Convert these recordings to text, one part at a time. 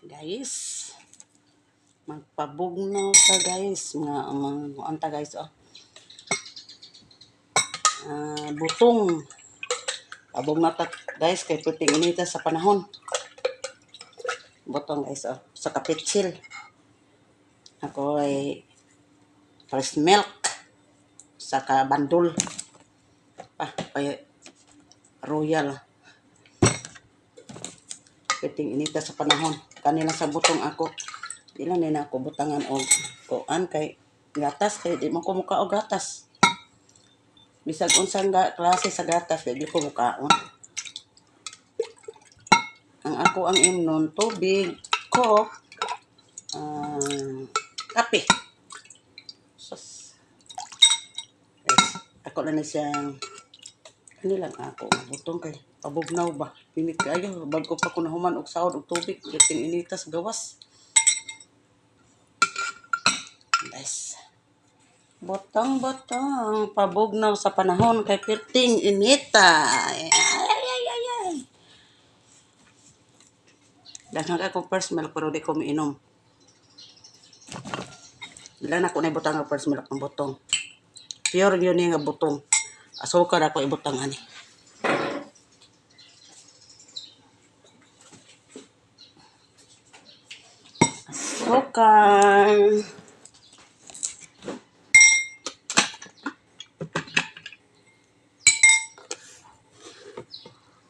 Guys, magpabugnaw ta guys, nga anta guys butong. Pabugnaw ta guys kay puting inita sa panahon. Butong guys sa kapitsil. Ako ay fresh milk saka bandul. Ay royal. Puting inita sa panahon. Kanila sa butong ako. Ilan na ako butangan og kuan kay gatas kay di mo ko muka og gatas. Bisag unsang klase sa gatas di ko mukaon. Ang ako ang imnon tubig, coke, kape. Sus. Yes. Ako na siyang kanilang ako butong kay pabugnaw ba. Pinit kayo bago pa ko nahuman og sahod og tubig kiting inita sa gawas. Guys. Botong-botong pabugnaw sa panahon kay pirting inita. Ay. Daghang ako first milk pero di ko miinom. Ilan ako na ibutang ang first milk ng botong. Pure yun nga botong. Asukar ako ibutang ani. Asukar.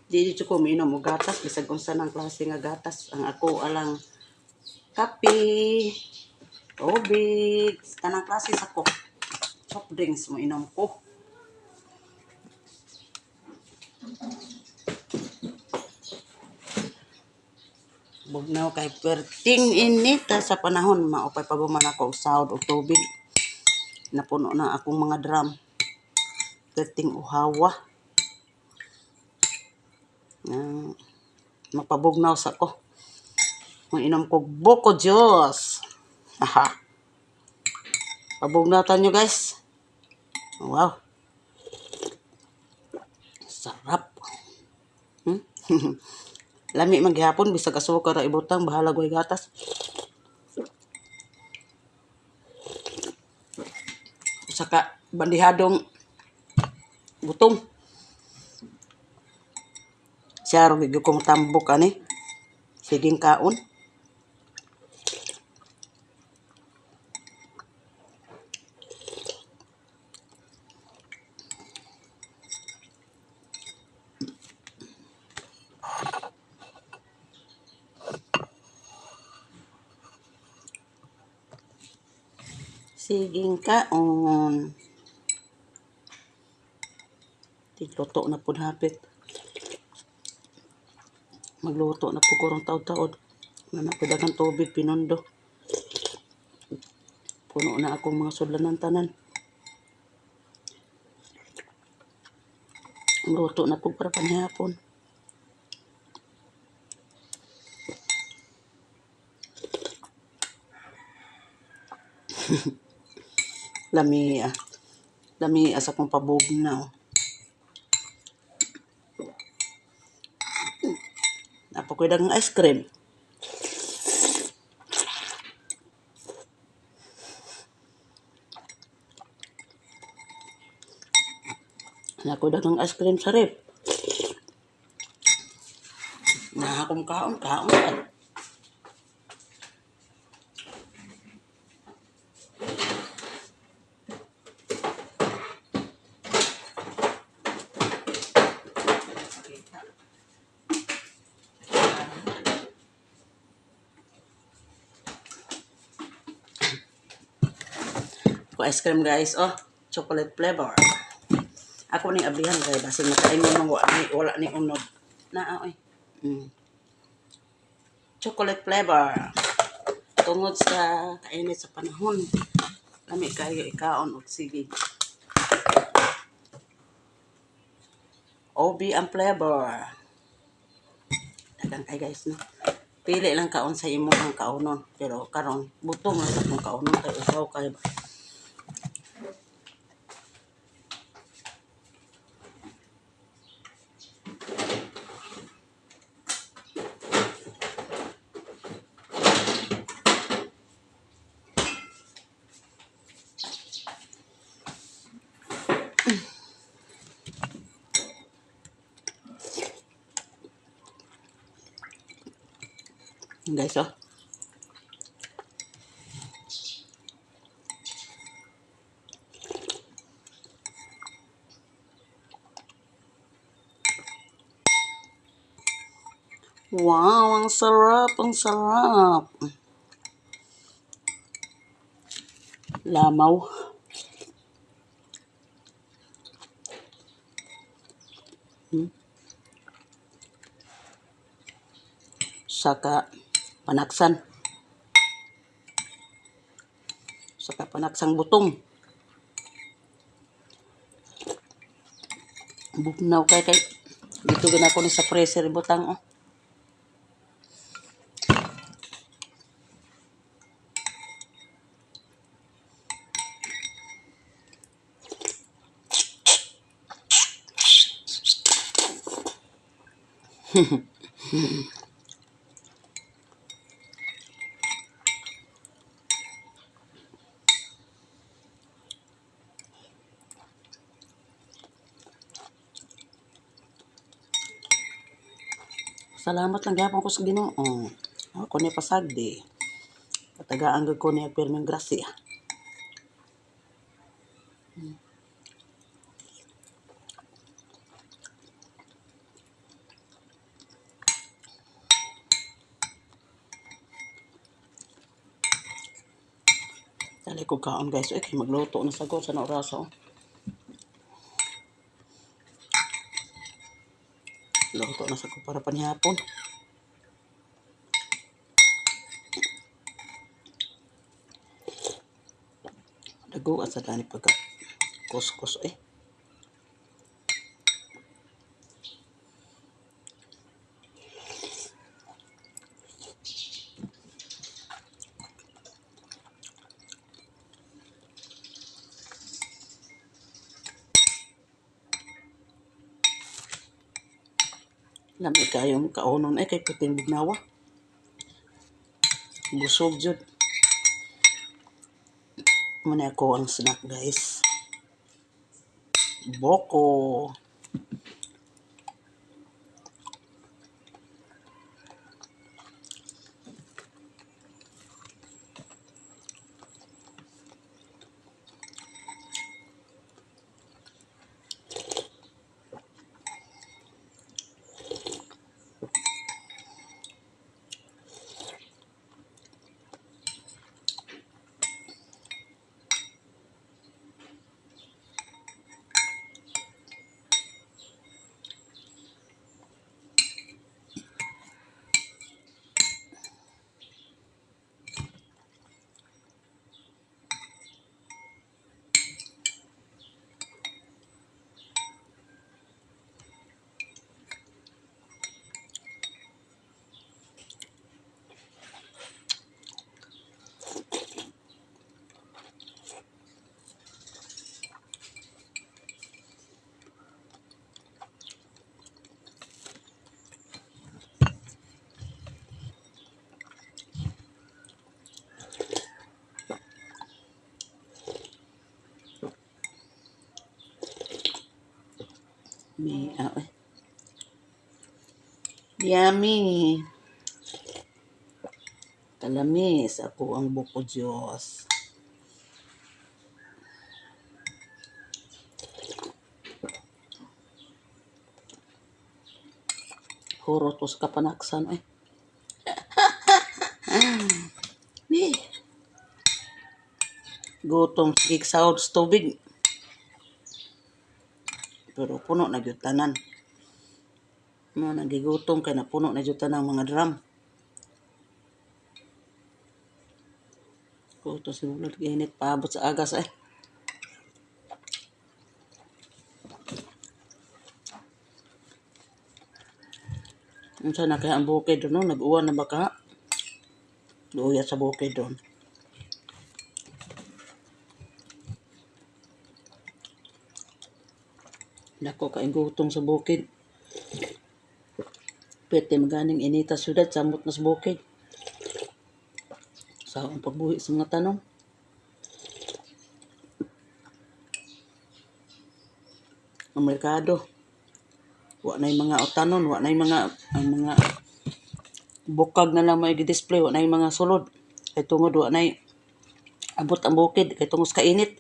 Di dito ko miinom og gatas bisag unsa nang klase nga gatas. Ang ako alang kape, tubig, tanang klase sa ko. Soft drinks mo inom ko. Bugnaw kay perting inita sa panahon. Maupay pa man ako og sahod og tubig. Napuno na akong mga drum. Perting uhawa. Magpabugnaw sa ko. Inom ko buko juice. Aha. Pabugnaw tanyo guys. Wow. Sarap. Lami maghapon bisag asukar ra ibutang bahala goy gatas. Saka bandihadong butong. Siya ro gid ko tambok ani. Siging kaon. Siging kaon. Tigluto na pud hapit. Magluto na po kurang taod-taod. Nanapidagang tubig, pinondo. Puno na akong mga sudlanan tanan. Luto na po para panihapon. Lami sa kong pabugnaw. Napakoy dagang ice cream. Napakoy dagang ice cream sa rep. Akong kaon. Ice cream guys, chocolate flavor. Ako ning ablihan kay basin makaingon mo wala ni unod. Chocolate flavor. Tungod sa kainit sa panahon. Lami kayo ikaon og sige. OB ang flavor. Dagan kay guys no. Pili lang kaon sa imo ang kaonon, pero karon butong lang sa kung kaonon kay usaw kay ba. Guys, oh. Wow, ang sarap, ang sarap. Lamaw. Saka panaksan. Saka panaksang butong. Bugnaw kay dito gina ko ni sa freezer butang oh. Salamat lang gyapon ko sa Ginoo. Ako ni pasagdi. Patagaan gud ko ni pirming grasya. Dali ko kaon guys, kay magluto na sagol sa oraso. Luto na sagol para panihapon. Dago at sa tani pagka kuskus eh. Lami kayong kaunon kay puting bugnawa. Busog jud. Muna ako ang snack guys. Boko. Yummy. Kalamis ako ang buko Diyos. Huro to sa kapanaksan eh. Ni. Gutom sig sahod sa tubig. Pero puno na gyud tanan. Mo nagigutom kay napuno na gyud tanang mga drum. Kuto si ulod init paabot sa agas eh. Unsa na kaya ang bukid doon, no? Nag-uwan na baka? Luya sa bukid doon. Dako kaing gutong sa bukid. Pwede maganing inita syudad, samot na sa bukid. Sa ang pagbuhi sa mga tanong. Ang merkado. Wa na yung mga utanon, wa na yung mga bukag na lang may display wa na yung mga sulod. Kay tungod wa na abot ang bukid kay tungos kainit.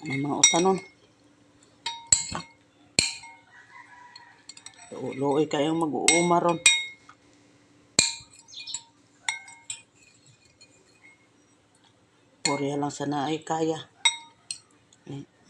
Ang mga utanon. Luoy kayong mag-uuma ron. Porya lang sa naay kaya.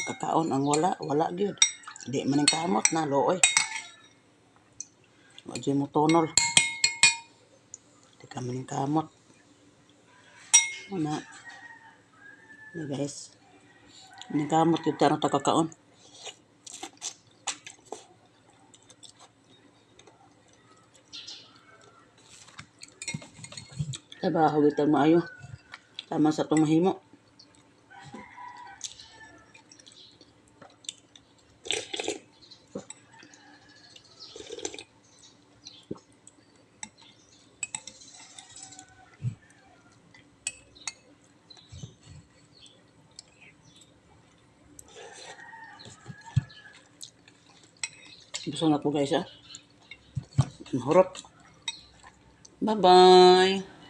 Kakaon ang wala gyud. Di man ang kamot na luoy. Wa gyud mo tonol. Di ka man ang kamot. Una. Ni guys. Ni kamot gyud tarong kakaon. Trabaho gyud maayo. Tama sa itong mahimo. Gusto na po guys, Mahurot. Bye-bye.